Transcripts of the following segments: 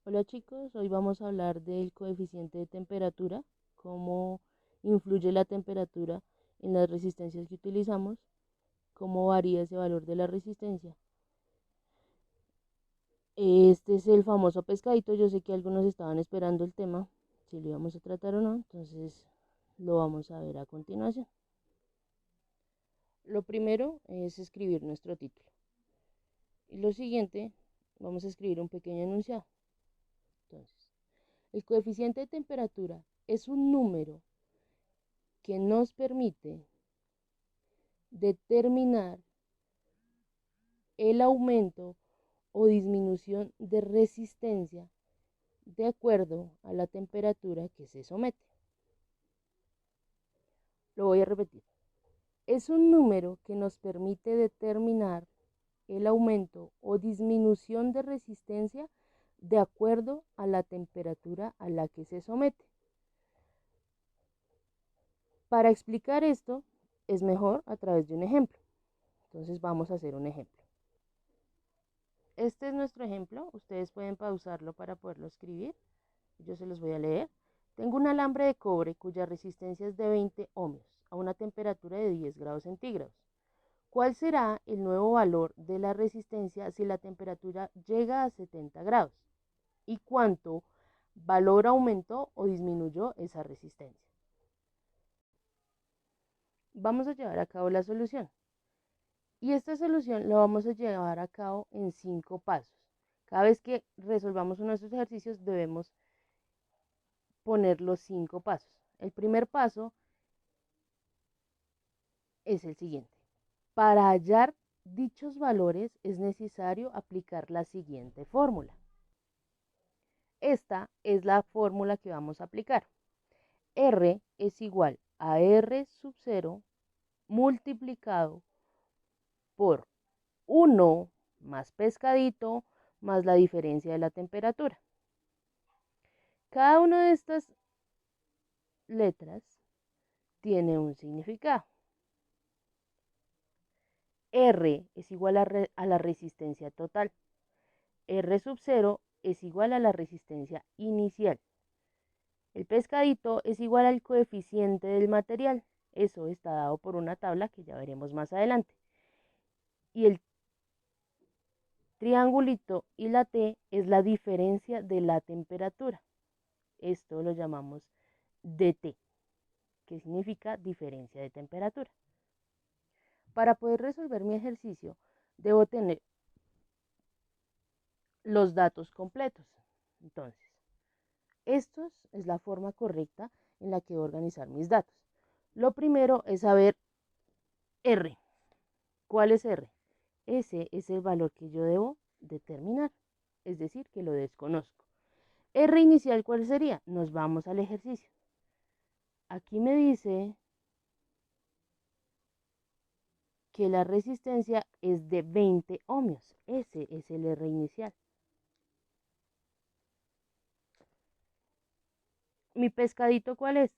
Hola chicos, hoy vamos a hablar del coeficiente de temperatura, cómo influye la temperatura en las resistencias que utilizamos, cómo varía ese valor de la resistencia. Este es el famoso pescadito, yo sé que algunos estaban esperando el tema, si lo íbamos a tratar o no, entonces lo vamos a ver a continuación. Lo primero es escribir nuestro título y lo siguiente vamos a escribir un pequeño enunciado. Entonces, el coeficiente de temperatura es un número que nos permite determinar el aumento o disminución de resistencia de acuerdo a la temperatura que se somete. Lo voy a repetir. Es un número que nos permite determinar el aumento o disminución de resistencia de acuerdo a la temperatura a la que se somete. Para explicar esto es mejor a través de un ejemplo. Entonces vamos a hacer un ejemplo. Este es nuestro ejemplo. Ustedes pueden pausarlo para poderlo escribir. Yo se los voy a leer. Tengo un alambre de cobre cuya resistencia es de 20 ohmios a una temperatura de 10 grados centígrados. ¿Cuál será el nuevo valor de la resistencia si la temperatura llega a 70 grados? ¿Y cuánto valor aumentó o disminuyó esa resistencia? Vamos a llevar a cabo la solución. Y esta solución la vamos a llevar a cabo en 5 pasos. Cada vez que resolvamos uno de estos ejercicios debemos poner los 5 pasos. El primer paso es el siguiente. Para hallar dichos valores es necesario aplicar la siguiente fórmula. Esta es la fórmula que vamos a aplicar. R es igual a R sub 0 multiplicado por 1 más pescadito más la diferencia de la temperatura. Cada una de estas letras tiene un significado. R es igual a la resistencia total. R sub 0 es igual a la resistencia inicial. El pescadito es igual al coeficiente del material. Eso está dado por una tabla que ya veremos más adelante. Y el triangulito y la T es la diferencia de la temperatura. Esto lo llamamos dt, que significa diferencia de temperatura. Para poder resolver mi ejercicio, debo tener los datos completos. Entonces, esta es la forma correcta en la que voy a organizar mis datos. Lo primero es saber R. ¿Cuál es R? Ese es el valor que yo debo determinar, es decir, que lo desconozco. R inicial, ¿cuál sería? Nos vamos al ejercicio. Aquí me dice que la resistencia es de 20 ohmios. Ese es el R inicial. ¿Mi pescadito cuál es?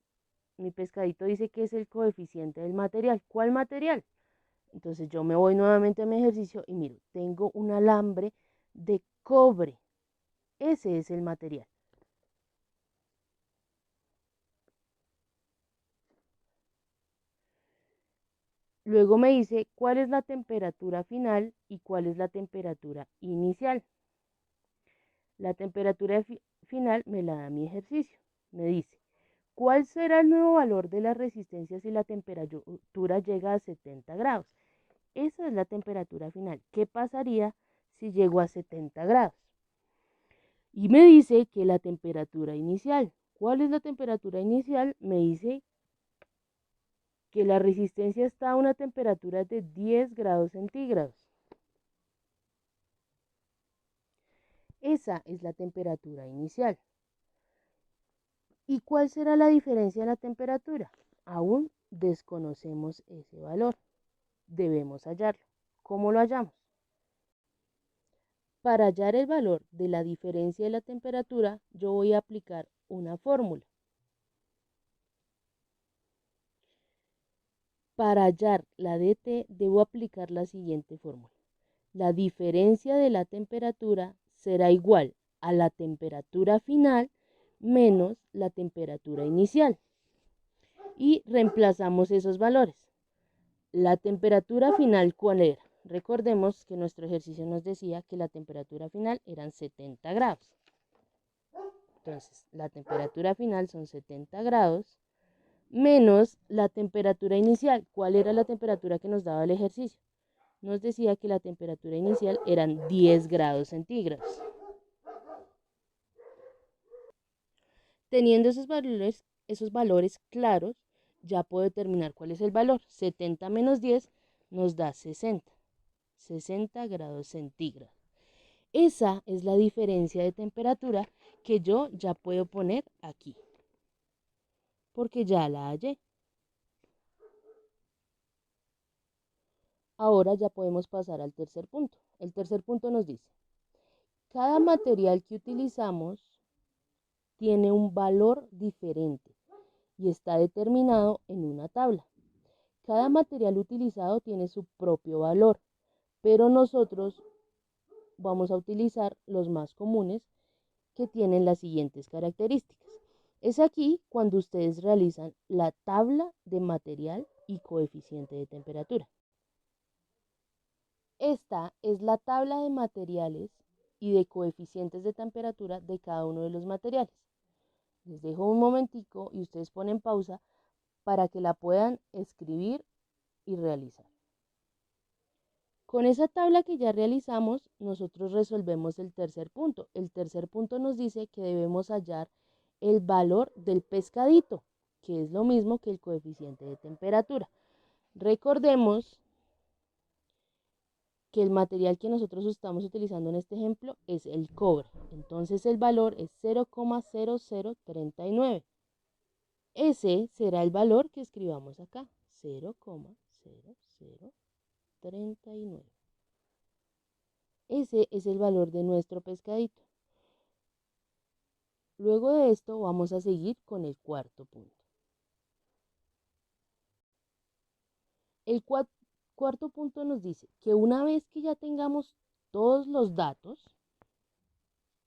Mi pescadito dice que es el coeficiente del material. ¿Cuál material? Entonces yo me voy nuevamente a mi ejercicio y miro, tengo un alambre de cobre. Ese es el material. Luego me dice cuál es la temperatura final y cuál es la temperatura inicial. La temperatura final me la da mi ejercicio. Me dice, ¿cuál será el nuevo valor de la resistencia si la temperatura llega a 70 grados? Esa es la temperatura final. ¿Qué pasaría si llego a 70 grados? Y me dice que la temperatura inicial. ¿Cuál es la temperatura inicial? Me dice que la resistencia está a una temperatura de 10 grados centígrados. Esa es la temperatura inicial. ¿Y cuál será la diferencia de la temperatura? Aún desconocemos ese valor. Debemos hallarlo. ¿Cómo lo hallamos? Para hallar el valor de la diferencia de la temperatura, yo voy a aplicar una fórmula. Para hallar la dt, debo aplicar la siguiente fórmula. La diferencia de la temperatura será igual a la temperatura final menos la temperatura inicial. Y reemplazamos esos valores. La temperatura final, ¿cuál era? Recordemos que nuestro ejercicio nos decía que la temperatura final eran 70 grados. Entonces, la temperatura final son 70 grados menos la temperatura inicial. ¿Cuál era la temperatura que nos daba el ejercicio? Nos decía que la temperatura inicial eran 10 grados centígrados. Teniendo esos valores claros, ya puedo determinar cuál es el valor. 70 menos 10 nos da 60. 60 grados centígrados. Esa es la diferencia de temperatura que yo ya puedo poner aquí, porque ya la hallé. Ahora ya podemos pasar al tercer punto. El tercer punto nos dice, cada material que utilizamos tiene un valor diferente y está determinado en una tabla. Cada material utilizado tiene su propio valor, pero nosotros vamos a utilizar los más comunes que tienen las siguientes características. Es aquí cuando ustedes realizan la tabla de material y coeficiente de temperatura. Esta es la tabla de materiales y de coeficientes de temperatura de cada uno de los materiales. Les dejo un momentico y ustedes ponen pausa para que la puedan escribir y realizar. Con esa tabla que ya realizamos, nosotros resolvemos el tercer punto. El tercer punto nos dice que debemos hallar el valor del pescadito, que es lo mismo que el coeficiente de temperatura. Recordemos que el material que nosotros estamos utilizando en este ejemplo es el cobre. Entonces el valor es 0,0039. Ese será el valor que escribamos acá, 0,0039. Ese es el valor de nuestro pescadito. Luego de esto vamos a seguir con el cuarto punto. El cuarto punto nos dice que una vez que ya tengamos todos los datos,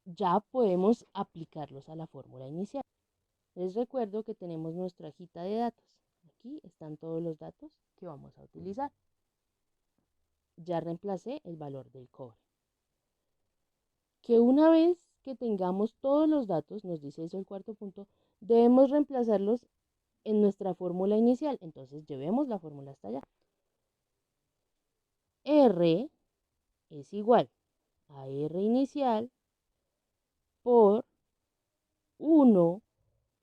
ya podemos aplicarlos a la fórmula inicial. Les recuerdo que tenemos nuestra hojita de datos. Aquí están todos los datos que vamos a utilizar. Ya reemplacé el valor del cobre. Que una vez que tengamos todos los datos, nos dice eso el cuarto punto, debemos reemplazarlos en nuestra fórmula inicial. Entonces llevemos la fórmula hasta allá. R es igual a R inicial por 1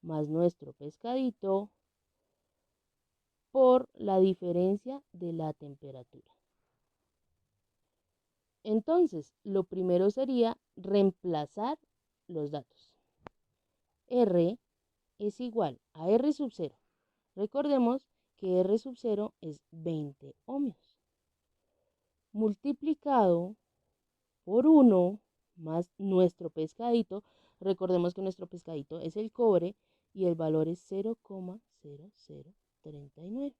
más nuestro pescadito por la diferencia de la temperatura. Entonces, lo primero sería reemplazar los datos. R es igual a R sub 0. Recordemos que R sub 0 es 20 ohmios. Multiplicado por 1 más nuestro pescadito. Recordemos que nuestro pescadito es el cobre y el valor es 0,0039.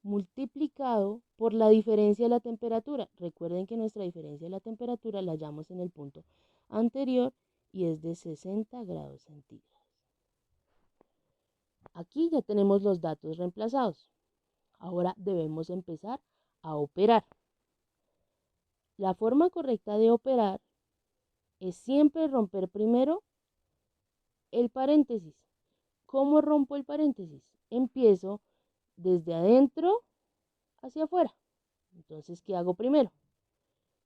Multiplicado por la diferencia de la temperatura. Recuerden que nuestra diferencia de la temperatura la hallamos en el punto anterior y es de 60 grados centígrados. Aquí ya tenemos los datos reemplazados. Ahora debemos empezar a operar. La forma correcta de operar es siempre romper primero el paréntesis. ¿Cómo rompo el paréntesis? Empiezo desde adentro hacia afuera. Entonces, ¿qué hago primero?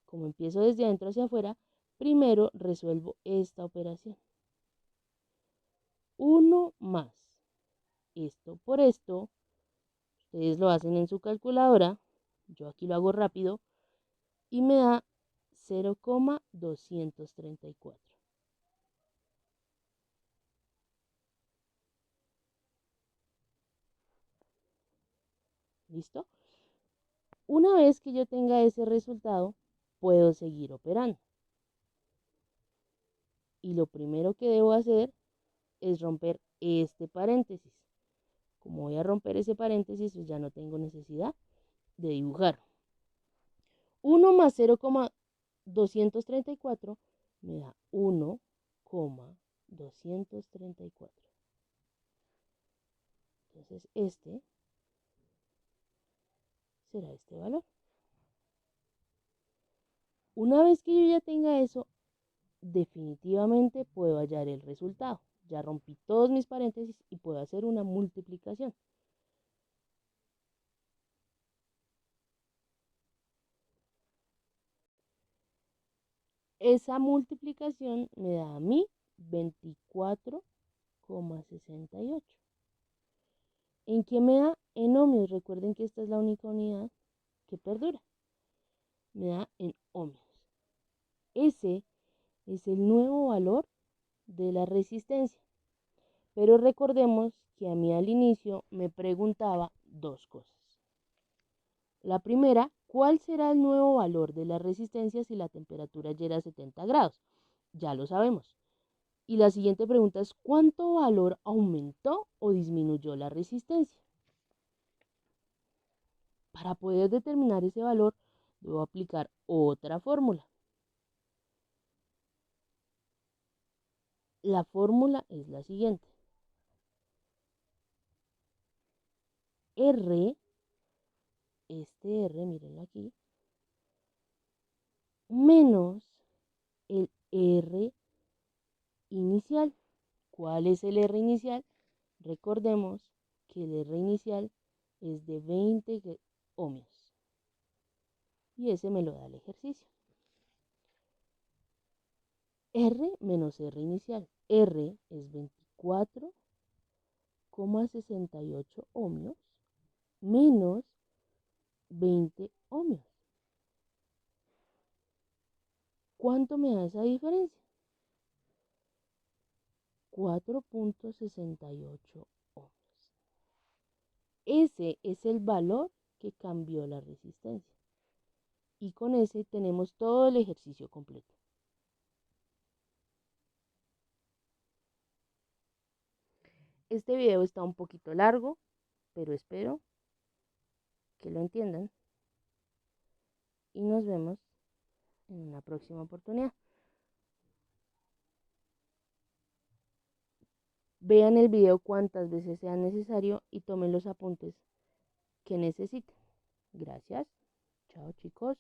Como empiezo desde adentro hacia afuera, primero resuelvo esta operación. 1 más esto por esto. Ustedes lo hacen en su calculadora. Yo aquí lo hago rápido. Y me da 0,234. ¿Listo? Una vez que yo tenga ese resultado, puedo seguir operando. Y lo primero que debo hacer es romper este paréntesis. Como voy a romper ese paréntesis, pues ya no tengo necesidad de dibujar. 1 más 0,234 me da 1,234. Entonces este será este valor. Una vez que yo ya tenga eso, definitivamente puedo hallar el resultado. Ya rompí todos mis paréntesis y puedo hacer una multiplicación. Esa multiplicación me da a mí 24,68. ¿En qué me da? En ohmios. Recuerden que esta es la única unidad que perdura. Me da en ohmios. Ese es el nuevo valor de la resistencia. Pero recordemos que a mí al inicio me preguntaba dos cosas. La primera, ¿cuál será el nuevo valor de la resistencia si la temperatura llega a 70 grados? Ya lo sabemos. Y la siguiente pregunta es, ¿cuánto valor aumentó o disminuyó la resistencia? Para poder determinar ese valor, debo aplicar otra fórmula. La fórmula es la siguiente. R, este R, mírenlo aquí, menos el R inicial. ¿Cuál es el R inicial? Recordemos que el R inicial es de 20 ohmios. Y ese me lo da el ejercicio. R menos R inicial. R es 24,68 ohmios menos 20 ohmios. ¿Cuánto me da esa diferencia? 4,68 ohmios. Ese es el valor que cambió la resistencia. Y con ese tenemos todo el ejercicio completo. Este video está un poquito largo, pero espero que lo entiendan. Y nos vemos en una próxima oportunidad. Vean el video cuantas veces sea necesario y tomen los apuntes que necesiten. Gracias. Chao, chicos.